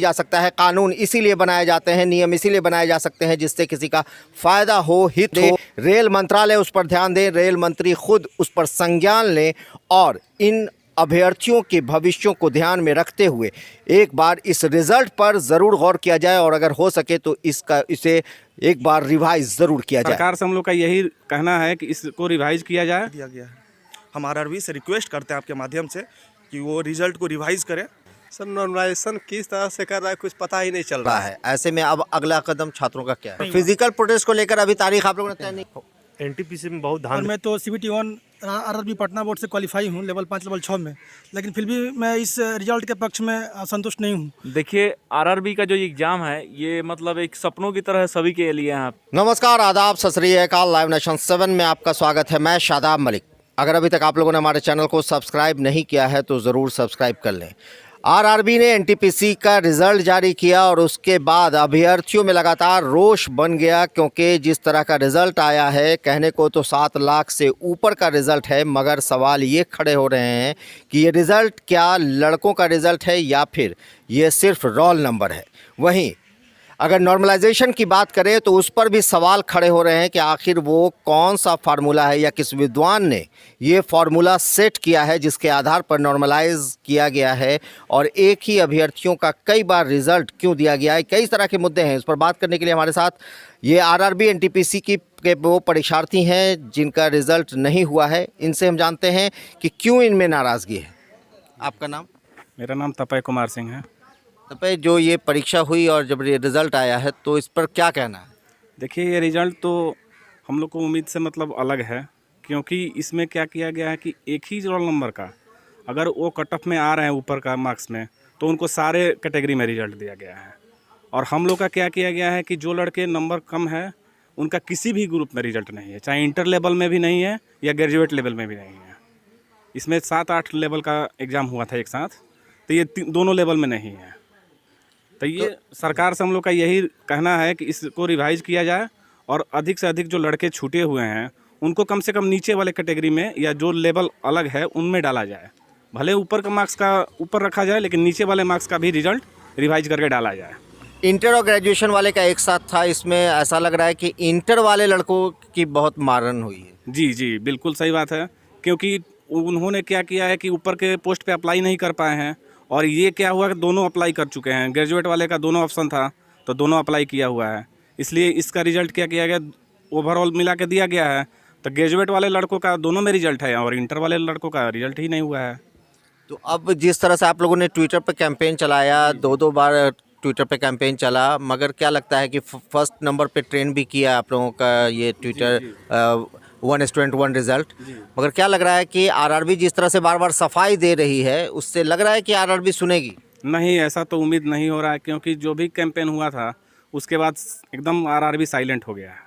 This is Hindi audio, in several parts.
जा सकता है। कानून इसीलिए बनाए जाते हैं, नियम इसीलिए बनाए जा सकते हैं जिससे किसी का फायदा हो, हित हो। रेल मंत्रालय उस पर ध्यान दे, रेल मंत्री खुद उस पर संज्ञान लें और इन अभ्यर्थियों के भविष्यों को ध्यान में रखते हुए एक बार इस रिजल्ट पर ज़रूर गौर किया जाए और अगर हो सके तो इसे एक बार रिवाइज ज़रूर किया जाए। सरकार से हम लोग का यही कहना है कि इसको रिवाइज किया जाए। दिया गया है। हम आरआरबी से रिक्वेस्ट करते हैं आपके माध्यम से कि वो रिजल्ट को रिवाइज करें। सर नॉर्मलाइजेशन किस तरह से कर रहा है कुछ पता ही नहीं चल रहा है। ऐसे में अब अगला कदम छात्रों का क्या है? फिजिकल प्रोटेस्ट को लेकर अभी तारीख आप लोगों ने तय नहीं? एनटीपीसी में बहुत और धान। मैं तो CBT 1 आरआरबी पटना बोर्ड से क्वालिफाई हूँ लेवल 5 लेवल 6 में, लेकिन फिर भी मैं इस रिजल्ट के पक्ष में संतुष्ट नहीं हूँ। देखिए आरआरबी का जो एग्ज़ाम है ये मतलब एक सपनों की तरह सभी के लिए है। नमस्कार, आदाब, सत श्री अकाल। लाइव नेशन 7 में आपका स्वागत है। मैं शादाब मलिक। अगर अभी तक आप लोगों ने हमारे चैनल को सब्सक्राइब नहीं किया है तो ज़रूर सब्सक्राइब कर लें। आरआरबी ने एनटीपीसी का रिज़ल्ट जारी किया और उसके बाद अभ्यर्थियों में लगातार रोष बन गया, क्योंकि जिस तरह का रिज़ल्ट आया है, कहने को तो 7 लाख से ऊपर का रिज़ल्ट है, मगर सवाल ये खड़े हो रहे हैं कि ये रिज़ल्ट क्या लड़कों का रिज़ल्ट है या फिर ये सिर्फ रोल नंबर है। वहीं अगर नॉर्मलाइजेशन की बात करें तो उस पर भी सवाल खड़े हो रहे हैं कि आखिर वो कौन सा फार्मूला है या किस विद्वान ने ये फार्मूला सेट किया है जिसके आधार पर नॉर्मलाइज किया गया है और एक ही अभ्यर्थियों का कई बार रिज़ल्ट क्यों दिया गया है। कई तरह के मुद्दे हैं। इस पर बात करने के लिए हमारे साथ ये आरआरबी एनटीपीसी के वो परीक्षार्थी हैं जिनका रिज़ल्ट नहीं हुआ है। इनसे हम जानते हैं कि क्यों इनमें नाराज़गी है। आपका नाम? मेरा नाम तपय कुमार सिंह है। तपय, जो ये परीक्षा हुई और जब ये रिज़ल्ट आया है तो इस पर क्या कहना है? देखिए ये रिज़ल्ट तो हम लोग को उम्मीद से मतलब अलग है, क्योंकि इसमें क्या किया गया है कि एक ही रोल नंबर का अगर वो कट ऑफ में आ रहे हैं ऊपर का मार्क्स में तो उनको सारे कैटेगरी में रिज़ल्ट दिया गया है। और हम लोग का क्या किया गया है कि जो लड़के नंबर कम है उनका किसी भी ग्रुप में रिज़ल्ट नहीं है, चाहे इंटर लेवल में भी नहीं है या ग्रेजुएट लेवल में भी नहीं है। इसमें 7-8 लेवल का एग्ज़ाम हुआ था एक साथ, तो ये दोनों लेवल में नहीं है। तो ये सरकार से हम लोग का यही कहना है कि इसको रिवाइज किया जाए और अधिक से अधिक जो लड़के छूटे हुए हैं उनको कम से कम नीचे वाले कैटेगरी में या जो लेवल अलग है उनमें डाला जाए। भले ऊपर का मार्क्स का ऊपर रखा जाए लेकिन नीचे वाले मार्क्स का भी रिजल्ट रिवाइज करके डाला जाए। इंटर और ग्रेजुएशन वाले का एक साथ था, इसमें ऐसा लग रहा है कि इंटर वाले लड़कों की बहुत मारन हुई है। जी जी बिल्कुल सही बात है, क्योंकि उन्होंने क्या किया है कि ऊपर के पोस्ट पे अप्लाई नहीं कर पाए हैं और ये क्या हुआ कि दोनों अप्लाई कर चुके हैं। ग्रेजुएट वाले का दोनों ऑप्शन था तो दोनों अप्लाई किया हुआ है, इसलिए इसका रिजल्ट क्या किया गया ओवरऑल मिला के दिया गया है। तो ग्रेजुएट वाले लड़कों का दोनों में रिजल्ट है और इंटर वाले लड़कों का रिजल्ट ही नहीं हुआ है। तो अब जिस तरह से आप लोगों ने ट्विटर पर कैंपेन चलाया, 2-2 बार ट्विटर पे कैंपेन चला, मगर क्या लगता है कि फर्स्ट नंबर पे ट्रेंड भी किया आप लोगों का ये ट्विटर 1 स्टूडेंट 1 रिज़ल्ट, मगर क्या लग रहा है कि आरआरबी जिस तरह से बार बार सफाई दे रही है उससे लग रहा है कि आरआरबी सुनेगी? नहीं, ऐसा तो उम्मीद नहीं हो रहा है, क्योंकि जो भी कैंपेन हुआ था उसके बाद एकदम आरआरबी साइलेंट हो गया है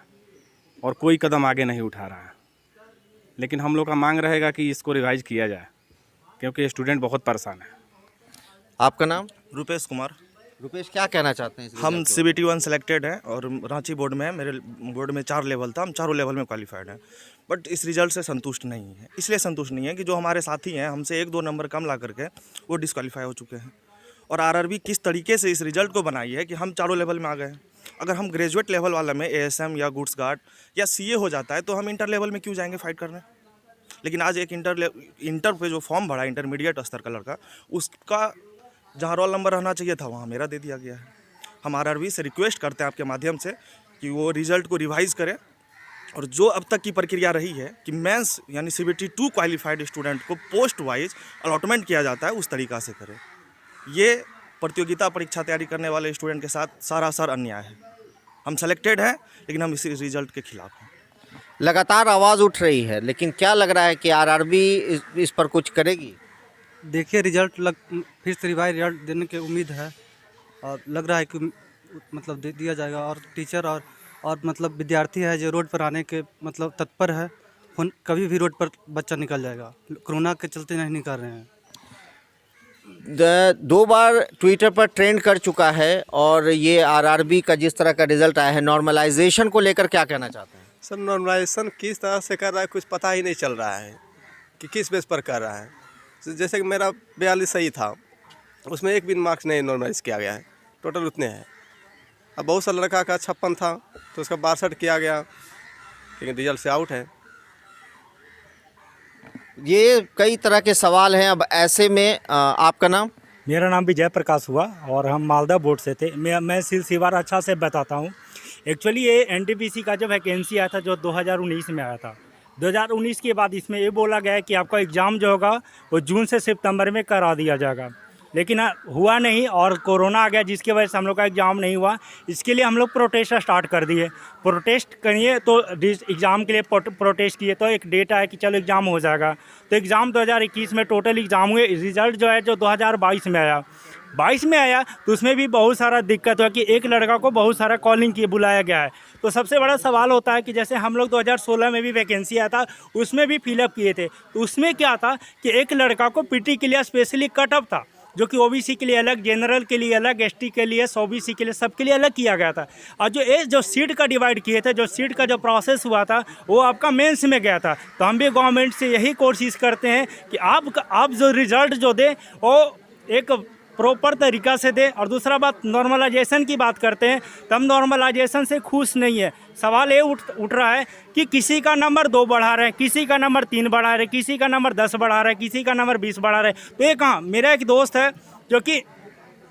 और कोई कदम आगे नहीं उठा रहा है। लेकिन हम लोग का मांग रहेगा कि इसको रिवाइज किया जाए, क्योंकि स्टूडेंट बहुत परेशान है। आपका नाम? रुपेश कुमार। रुपेश, क्या कहना चाहते हैं? हम CBT 1 सेलेक्टेड हैं और रांची बोर्ड में है। मेरे बोर्ड में 4 लेवल था, हम चारों लेवल में क्वालिफाइड हैं, बट इस रिजल्ट से संतुष्ट नहीं है। इसलिए संतुष्ट नहीं है कि जो हमारे साथी हैं हमसे 1-2 नंबर कम ला करके वो डिस्क्वालीफाई हो चुके हैं। और आरआरबी किस तरीके से इस रिजल्ट को बनाई है कि हम चारों लेवल में आ गए हैं। अगर हम ग्रेजुएट लेवल वाला में ASM या गुड्स गार्ड या CA हो जाता है तो हम इंटर लेवल में क्यों जाएंगे फाइट करने। लेकिन आज एक इंटर पे जो फॉर्म भरा इंटरमीडिएट स्तर का लड़का, उसका जहाँ रोल नंबर रहना चाहिए था वहाँ मेरा दे दिया गया है। हम आरआरबी से रिक्वेस्ट करते हैं आपके माध्यम से कि वो रिज़ल्ट को रिवाइज़ करें और जो अब तक की प्रक्रिया रही है कि मेंस यानी CBT 2 क्वालिफाइड स्टूडेंट को पोस्ट वाइज अलॉटमेंट किया जाता है उस तरीक़ा से करें। ये प्रतियोगिता परीक्षा तैयारी करने वाले स्टूडेंट के साथ सरासर अन्याय है। हम सेलेक्टेड हैं लेकिन हम इसी रिज़ल्ट के खिलाफ हैं। लगातार आवाज़ उठ रही है, लेकिन क्या लग रहा है कि आरआरबी इस पर कुछ करेगी? देखिए रिजल्ट फिर से रिवाइज रिजल्ट देने की उम्मीद है और लग रहा है कि मतलब दिया जाएगा। और टीचर और मतलब विद्यार्थी है जो रोड पर आने के मतलब तत्पर है, कभी भी रोड पर बच्चा निकल जाएगा। कोरोना के चलते नहीं निकल रहे हैं। 2 बार ट्विटर पर ट्रेंड कर चुका है और ये आरआरबी का जिस तरह का रिज़ल्ट आया है, नॉर्मलाइजेशन को लेकर क्या कहना चाहते हैं? सर नॉर्मलाइजेशन किस तरह से कर रहा है कुछ पता ही नहीं चल रहा है कि किस बेस पर कर रहा है। जैसे कि मेरा 42 सही था, उसमें एक भी मार्क्स नहीं नॉर्मलाइज किया गया है, टोटल उतने हैं। अब बहुत सा लड़का का 56 था तो उसका 62 किया गया, लेकिन रिजल्ट से आउट है। ये कई तरह के सवाल हैं। अब ऐसे में आपका नाम? मेरा नाम विजय प्रकाश हुआ और हम मालदा बोर्ड से थे। मैं सिलसिलेवार अच्छा से बताता हूँ। एक्चुअली ये एनटीपीसी का जो वैकेंसी आया था जो 2019 में आया था, 2019 के बाद इसमें ये बोला गया है कि आपका एग्ज़ाम जो होगा वो जून से सितंबर में करा दिया जाएगा, लेकिन हुआ नहीं और कोरोना आ गया जिसकी वजह से हम लोग का एग्ज़ाम नहीं हुआ। इसके लिए हम लोग प्रोटेस्ट स्टार्ट कर दिए। प्रोटेस्ट करिए तो एग्ज़ाम के लिए प्रोटेस्ट किए तो एक डेट आया कि चलो एग्ज़ाम हो जाएगा। तो एग्ज़ाम 2021 में टोटल एग्ज़ाम हुए। रिज़ल्ट जो है जो 2022 में आया, 22 में आया तो उसमें भी बहुत सारा दिक्कत हुआ कि एक लड़का को बहुत सारा कॉलिंग किए बुलाया गया है। तो सबसे बड़ा सवाल होता है कि जैसे हम लोग 2016 में भी वैकेंसी आया था, उसमें भी फिलअप किए थे। तो उसमें क्या था कि एक लड़का को पीटी के लिए स्पेशली कटअप था, जो कि ओबीसी के लिए अलग, जनरल के लिए अलग, एसटी के लिए, ओबीसी के लिए, सबके लिए अलग किया गया था। और जो सीट का डिवाइड किए थे, जो सीट का जो प्रोसेस हुआ था वो आपका मेंस में गया था। तो हम भी गवर्नमेंट से यही कोशिश करते हैं कि आप जो रिजल्ट जो दे वो एक प्रॉपर तरीक़ा से दे। और दूसरा बात, नॉर्मलाइजेशन की बात करते हैं तो हम नॉर्मलाइजेशन से खुश नहीं है। सवाल ये उठ रहा है कि किसी का नंबर 2 बढ़ा रहे हैं, किसी का नंबर 3 बढ़ा रहे हैं, किसी का नंबर 10 बढ़ा रहे हैं, किसी का नंबर 20 बढ़ा रहे हैं। तो ये कहाँ? मेरा एक दोस्त है जो कि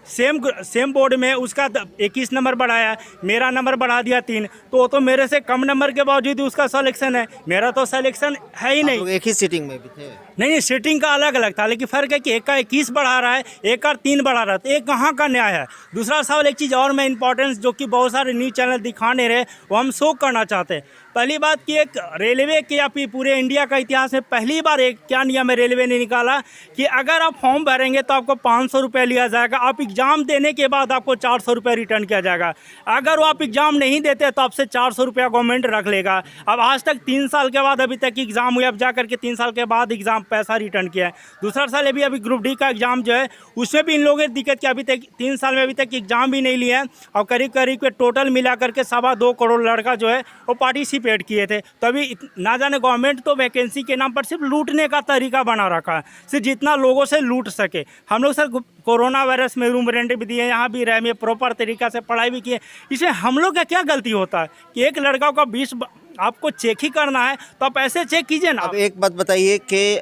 सेम बोर्ड में उसका 21 नंबर बढ़ाया, मेरा नंबर बढ़ा दिया 3, तो वो तो मेरे से कम नंबर के बावजूद उसका सिलेक्शन है, मेरा तो सिलेक्शन है ही नहीं। एक ही सीटिंग में भी थे? नहीं, सीटिंग का अलग अलग था, लेकिन फ़र्क है कि एक का 21 बढ़ा रहा है, एक का 3 बढ़ा रहा है। तो ये कहाँ का न्याय है? दूसरा सवाल, एक चीज़ और मैं इंपॉर्टेंस जो कि बहुत सारे न्यूज़ चैनल दिखा नहीं रहे, वो हम शो करना चाहते हैं। पहली बात कि एक रेलवे के या फिर पूरे इंडिया का इतिहास में पहली बार एक क्या नियम है रेलवे ने निकाला कि अगर आप फॉर्म भरेंगे तो आपको 500 रुपये लिया जाएगा, आप एग्ज़ाम देने के बाद आपको 400 रुपये रिटर्न किया जाएगा। अगर वो आप एग्ज़ाम नहीं देते तो आपसे 400 रुपया गवर्नमेंट रख लेगा। अब आज तक 3 साल के बाद अभी तक एग्ज़ाम हुए, अब जा करके 3 साल के बाद एग्ज़ाम पैसा रिटर्न किया है। दूसरा साल अभी ग्रुप डी का एग्ज़ाम जो है उसमें भी इन लोगों की दिक्कत कि अभी तक 3 साल में अभी तक एग्ज़ाम भी नहीं लिया है और करीब करीब के टोटल मिला करके 2.25 करोड़ लड़का जो है वो पार्टिसिपेट किए थे। तो अभी ना जाने गवर्नमेंट तो वैकेंसी के नाम पर सिर्फ लूटने का तरीका बना रखा है, सिर्फ जितना लोगों से लूट सके। हम लोग सर कोरोना वायरस में रूम रेंट भी दिए, यहाँ भी रहे, प्रॉपर तरीका से पढ़ाई भी किए। इसमें हम लोग का क्या गलती होता है कि एक लड़का का 20 आपको चेक ही करना है तो आप ऐसे चेक कीजिए ना। अब एक बात बताइए कि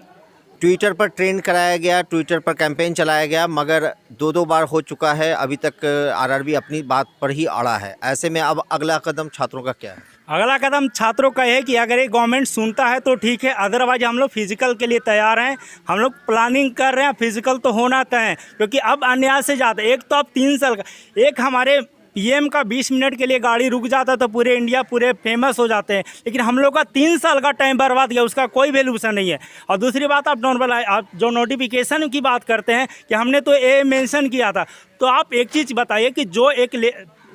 ट्विटर पर ट्रेंड कराया गया, ट्विटर पर कैंपेन चलाया गया, मगर 2 बार हो चुका है, अभी तक आरआरबी अपनी बात पर ही अड़ा है। ऐसे में अब अगला कदम छात्रों का क्या है? अगला कदम छात्रों का है कि अगर ये गवर्नमेंट सुनता है तो ठीक है, अदरवाइज हम लोग फिजिकल के लिए तैयार हैं। हम लोग प्लानिंग कर रहे हैं, फिजिकल तो होना तय है, क्योंकि अब अन्याय से ज़्यादा, एक तो अब 3 साल का, एक हमारे पीएम का 20 मिनट के लिए गाड़ी रुक जाता तो पूरे इंडिया पूरे फेमस हो जाते हैं, लेकिन हम लोग का 3 साल का टाइम बर्बाद गया, उसका कोई वैल्यूशन नहीं है। और दूसरी बात, आप जो नोटिफिकेशन की बात करते हैं कि हमने तो ये मेंशन किया था, तो आप एक चीज़ बताइए कि जो एक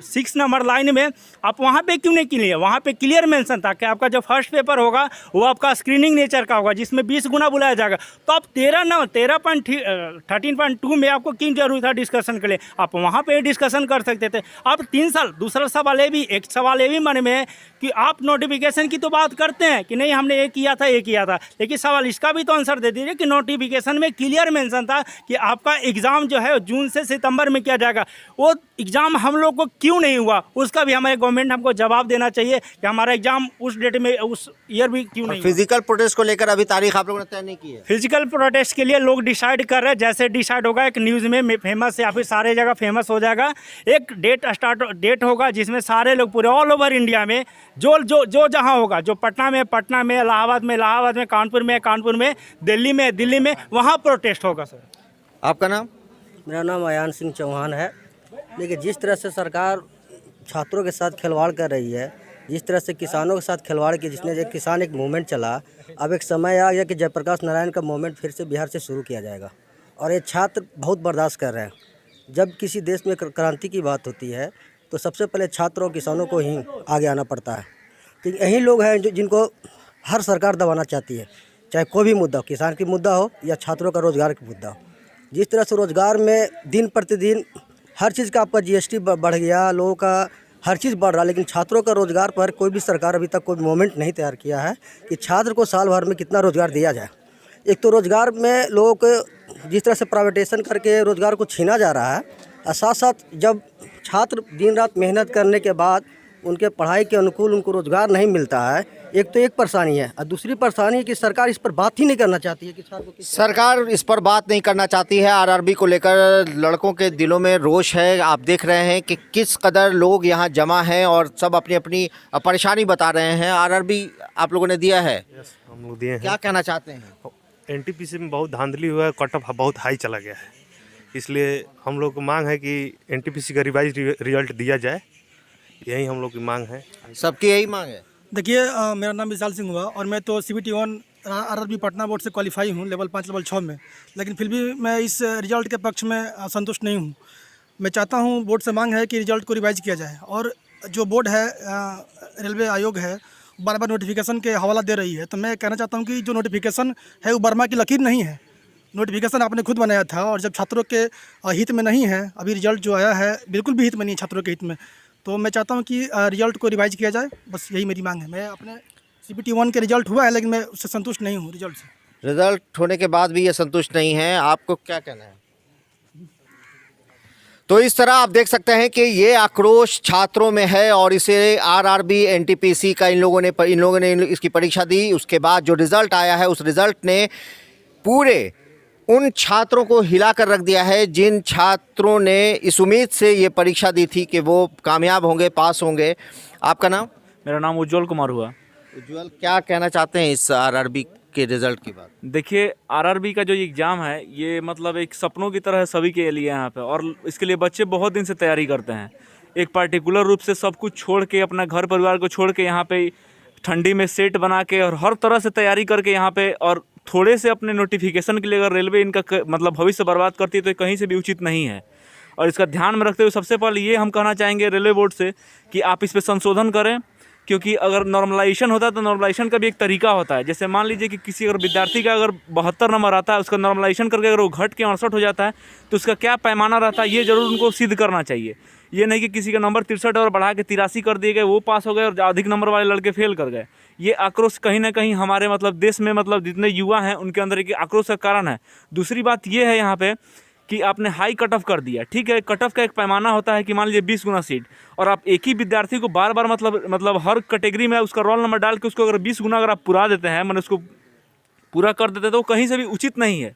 6 नंबर लाइन में आप वहाँ पे क्यों नहीं क्लियर? वहाँ पे क्लियर मेंशन था कि आपका जो फर्स्ट पेपर होगा वो आपका स्क्रीनिंग नेचर का होगा, जिसमें 20 गुना बुलाया जाएगा। तो आप 13.2 में आपको क्यों जरूरत था डिस्कशन के लिए? आप वहाँ पे डिस्कशन कर सकते थे। आप 3 साल। दूसरा सवाल ये भी, एक सवाल ये भी मन में है कि आप नोटिफिकेशन की तो बात करते हैं कि नहीं हमने ये किया था, लेकिन सवाल इसका भी तो आंसर दे दीजिए कि नोटिफिकेशन में क्लियर मेंशन था कि आपका एग्ज़ाम जो है जून से सितंबर में किया जाएगा। वो एग्ज़ाम हम लोग को क्यों नहीं हुआ, उसका भी हमारे गवर्नमेंट हमको जवाब देना चाहिए कि हमारा एग्जाम उस डेट में, उस ईयर भी क्यों नहीं हुआ। फिजिकल प्रोटेस्ट को लेकर अभी तारीख आप लोगों ने तय नहीं की है? फिजिकल प्रोटेस्ट के लिए लोग डिसाइड कर रहे हैं, जैसे डिसाइड होगा एक न्यूज़ में फेमस या फिर सारे जगह फेमस हो जाएगा। एक डेट होगा जिसमें सारे लोग पूरे ऑल ओवर इंडिया में जो जहाँ होगा, जो पटना में, इलाहाबाद में, कानपुर में, दिल्ली में, वहाँ प्रोटेस्ट होगा। सर आपका नाम? मेरा नाम अयान सिंह चौहान है। देखिए, जिस तरह से सरकार छात्रों के साथ खिलवाड़ कर रही है, जिस तरह से किसानों के साथ खिलवाड़ की, जिसने जो किसान एक मूवमेंट चला, अब एक समय आ गया कि जयप्रकाश नारायण का मूवमेंट फिर से बिहार से शुरू किया जाएगा। और ये छात्र बहुत बर्दाश्त कर रहे हैं। जब किसी देश में क्रांति की बात होती है तो सबसे पहले छात्रों और किसानों को ही आगे आना पड़ता है। तो यही लोग हैं जिनको हर सरकार दबाना चाहती है, चाहे कोई भी मुद्दा हो, किसान की मुद्दा हो या छात्रों का रोज़गार का मुद्दा हो। जिस तरह से रोज़गार में दिन प्रतिदिन हर चीज़ का आपका जीएसटी बढ़ गया, लोगों का हर चीज़ बढ़ रहा, लेकिन छात्रों का रोज़गार पर कोई भी सरकार अभी तक कोई मूवमेंट नहीं तैयार किया है कि छात्र को साल भर में कितना रोज़गार दिया जाए। एक तो रोज़गार में लोगों को जिस तरह से प्राइवेटाइजेशन करके रोज़गार को छीना जा रहा है, और साथ साथ जब छात्र दिन रात मेहनत करने के बाद उनके पढ़ाई के अनुकूल उनको रोज़गार नहीं मिलता है, एक तो एक परेशानी है, और दूसरी परेशानी है कि सरकार इस पर बात ही नहीं करना चाहती है कि छात्र को सरकार इस पर बात नहीं करना चाहती है। आरआरबी को लेकर लड़कों के दिलों में रोष है। आप देख रहे हैं कि किस कदर लोग यहाँ जमा हैं और सब अपनी अपनी परेशानी बता रहे हैं। आरआरबी आप लोगों ने दिया है, हम लोग दिए हैं। क्या कहना चाहते हैं? एनटीपीसी में बहुत धांधली हुआ है, कट ऑफ बहुत हाई चला गया है, इसलिए हम लोग को मांग है कि एनटीपीसी का रिवाइज रिजल्ट दिया जाए, यही हम लोग की मांग है। सबकी यही मांग है। देखिए, मेरा नाम विशाल सिंह हुआ और मैं तो CBT 1 आरआरबी पटना बोर्ड से क्वालिफाई हूँ लेवल 5 लेवल 6 में, लेकिन फिर भी मैं इस रिज़ल्ट के पक्ष में संतुष्ट नहीं हूँ। मैं चाहता हूँ, बोर्ड से मांग है कि रिज़ल्ट को रिवाइज किया जाए, और जो बोर्ड है रेलवे आयोग है बार बार नोटिफिकेशन के हवाला दे रही है, तो मैं कहना चाहता हूँ कि जो नोटिफिकेशन है वो बर्मा की लकीर नहीं है। नोटिफिकेशन आपने खुद बनाया था, और जब छात्रों के हित में नहीं है, अभी रिजल्ट जो आया है बिल्कुल भी हित में नहीं है छात्रों के हित में, तो मैं चाहता हूं कि रिजल्ट को रिवाइज किया जाए। बस यही मेरी मांग है। मैं अपने CBT 1 के रिजल्ट हुआ है, लेकिन मैं उससे संतुष्ट नहीं हूं रिजल्ट से। रिजल्ट होने के बाद भी ये संतुष्ट नहीं है, आपको क्या कहना है? तो इस तरह आप देख सकते हैं कि ये आक्रोश छात्रों में है, और इसे आरआरबी एनटीपीसी का इन लोगों ने इसकी परीक्षा दी, उसके बाद जो रिज़ल्ट आया है उस रिज़ल्ट ने पूरे उन छात्रों को हिला कर रख दिया है जिन छात्रों ने इस उम्मीद से ये परीक्षा दी थी कि वो कामयाब होंगे, पास होंगे। आपका नाम? मेरा नाम उज्जवल कुमार हुआ। उज्जवल, क्या कहना चाहते हैं इस आरआरबी के रिज़ल्ट के बाद? देखिए, आरआरबी का जो एग्ज़ाम है ये मतलब एक सपनों की तरह है सभी के लिए यहाँ पे, और इसके लिए बच्चे बहुत दिन से तैयारी करते हैं। एक पार्टिकुलर रूप से सब कुछ छोड़ के, अपना घर परिवार को छोड़ के यहाँ पे ठंडी में सेट बना के और हर तरह से तैयारी करके यहाँ पे, और थोड़े से अपने नोटिफिकेशन के लिए अगर रेलवे इनका मतलब भविष्य बर्बाद करती है तो ये कहीं से भी उचित नहीं है। और इसका ध्यान में रखते हुए सबसे पहले ये हम कहना चाहेंगे रेलवे बोर्ड से कि आप इस पर संशोधन करें, क्योंकि अगर नॉर्मलाइजेशन होता है तो नॉर्मलाइजेशन का भी एक तरीका होता है। जैसे मान लीजिए कि किसी अगर विद्यार्थी का अगर 72 नंबर आता है, उसका नॉर्मलाइजेशन करके अगर वो घट के 68 हो जाता है तो उसका क्या पैमाना रहता है, ये ज़रूर उनको सिद्ध करना चाहिए। ये नहीं कि किसी का नंबर 63 और बढ़ा के 83 कर दिए गए, वो पास हो गए और अधिक नंबर वाले लड़के फेल कर गए। ये आक्रोश कहीं ना कहीं हमारे मतलब देश में मतलब जितने युवा हैं उनके अंदर एक आक्रोश का कारण है। दूसरी बात ये है यहाँ पे कि आपने हाई कट ऑफ कर दिया। ठीक है, कट ऑफ का एक पैमाना होता है कि मान लीजिए 20 गुना सीट, और आप एक ही विद्यार्थी को बार बार मतलब हर कैटेगरी में उसका रोल नंबर डाल के उसको अगर 20 गुना अगर आप पुरा देते हैं, मैंने उसको पूरा कर देते हैं, तो वो कहीं से भी उचित नहीं है।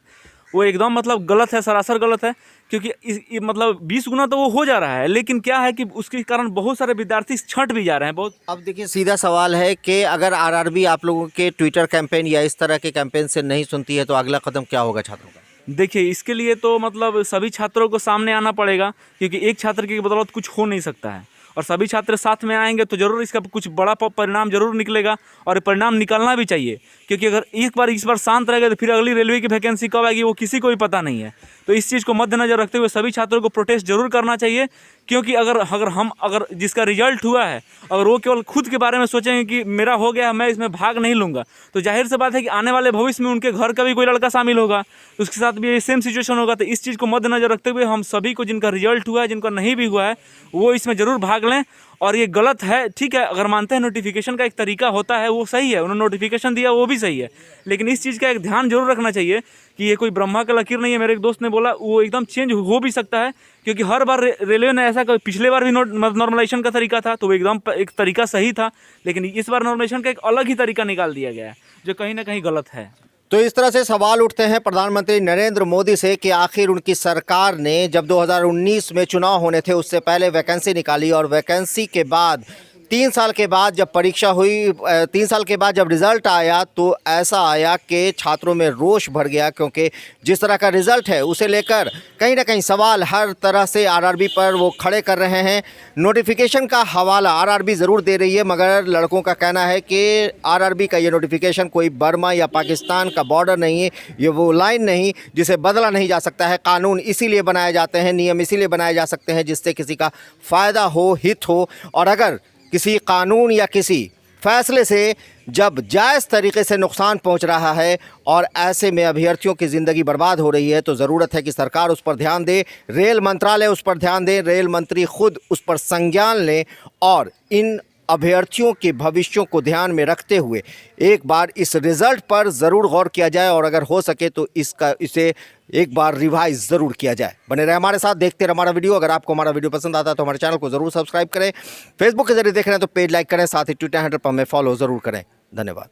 वो एकदम मतलब गलत है, सरासर गलत है, क्योंकि मतलब 20 गुना तो वो हो जा रहा है, लेकिन क्या है कि उसके कारण बहुत सारे विद्यार्थी छंट भी जा रहे हैं बहुत। अब देखिए, सीधा सवाल है कि अगर आरआरबी आप लोगों के ट्विटर कैंपेन या इस तरह के कैंपेन से नहीं सुनती है तो अगला कदम क्या होगा छात्रों का? देखिए, इसके लिए तो मतलब सभी छात्रों को सामने आना पड़ेगा, क्योंकि एक छात्र की बदौलत कुछ हो नहीं सकता है, और सभी छात्र साथ में आएंगे तो ज़रूर इसका कुछ बड़ा परिणाम जरूर निकलेगा, और परिणाम निकलना भी चाहिए। क्योंकि अगर एक बार इस बार शांत रहेगा तो फिर अगली रेलवे की वैकेंसी कब आएगी वो किसी को भी पता नहीं है। तो इस चीज़ को मद्देनजर रखते हुए सभी छात्रों को प्रोटेस्ट जरूर करना चाहिए, क्योंकि अगर जिसका रिजल्ट हुआ है अगर वो केवल खुद के बारे में सोचेंगे कि मेरा हो गया, मैं इसमें भाग नहीं लूँगा, तो जाहिर सी बात है कि आने वाले भविष्य में उनके घर का भी कोई लड़का शामिल होगा तो उसके साथ भी ये सेम सिचुएशन होगा। तो इस चीज़ को मद्देनजर रखते हुए हम सभी को, जिनका रिजल्ट हुआ है, जिनका नहीं भी हुआ है, वो इसमें ज़रूर भाग लें। और ये गलत है, ठीक है, अगर मानते हैं नोटिफिकेशन का एक तरीका होता है वो सही है, उन्होंने नोटिफिकेशन दिया वो भी सही है, लेकिन इस चीज़ का एक ध्यान जरूर रखना चाहिए कि ये कोई ब्रह्मा का लकीर नहीं है। मेरे एक दोस्त ने बोला वो एकदम चेंज हो भी सकता है, क्योंकि हर बार रेलवे ने ऐसा पिछले बार भी नॉर्मलाइजेशन का तरीका था तो वो एकदम एक तरीका सही था, लेकिन इस बार नॉर्मलाइजेशन का एक अलग ही तरीका निकाल दिया गया है जो कहीं ना कहीं गलत है। तो इस तरह से सवाल उठते हैं प्रधानमंत्री नरेंद्र मोदी से कि आखिर उनकी सरकार ने जब 2019 में चुनाव होने थे उससे पहले वैकेंसी निकाली, और वैकेंसी के बाद 3 साल के बाद जब परीक्षा हुई, 3 साल के बाद जब रिज़ल्ट आया तो ऐसा आया कि छात्रों में रोष भर गया, क्योंकि जिस तरह का रिज़ल्ट है उसे लेकर कहीं ना कहीं सवाल हर तरह से आरआरबी पर वो खड़े कर रहे हैं। नोटिफिकेशन का हवाला आरआरबी ज़रूर दे रही है, मगर लड़कों का कहना है कि आरआरबी का ये नोटिफिकेशन कोई बर्मा या पाकिस्तान का बॉर्डर नहीं है, ये वो लाइन नहीं जिसे बदला नहीं जा सकता है। कानून इसीलिए बनाए जाते हैं, नियम इसीलिए बनाए जा सकते हैं जिससे किसी का फ़ायदा हो, हित हो, और अगर किसी कानून या किसी फैसले से जब जायज़ तरीके से नुकसान पहुंच रहा है और ऐसे में अभ्यर्थियों की ज़िंदगी बर्बाद हो रही है तो ज़रूरत है कि सरकार उस पर ध्यान दे, रेल मंत्रालय उस पर ध्यान दे, रेल मंत्री खुद उस पर संज्ञान लें और इन अभ्यर्थियों के भविष्यों को ध्यान में रखते हुए एक बार इस रिजल्ट पर ज़रूर गौर किया जाए और अगर हो सके तो इसे एक बार रिवाइज ज़रूर किया जाए। बने रहे हमारे साथ, देखते रहे हमारा वीडियो। अगर आपको हमारा वीडियो पसंद आता है तो हमारे चैनल को ज़रूर सब्सक्राइब करें। फेसबुक के जरिए देख रहे हैं तो पेज लाइक करें, साथ ही ट्विटर हैंडल पर हमें फॉलो ज़रूर करें। धन्यवाद।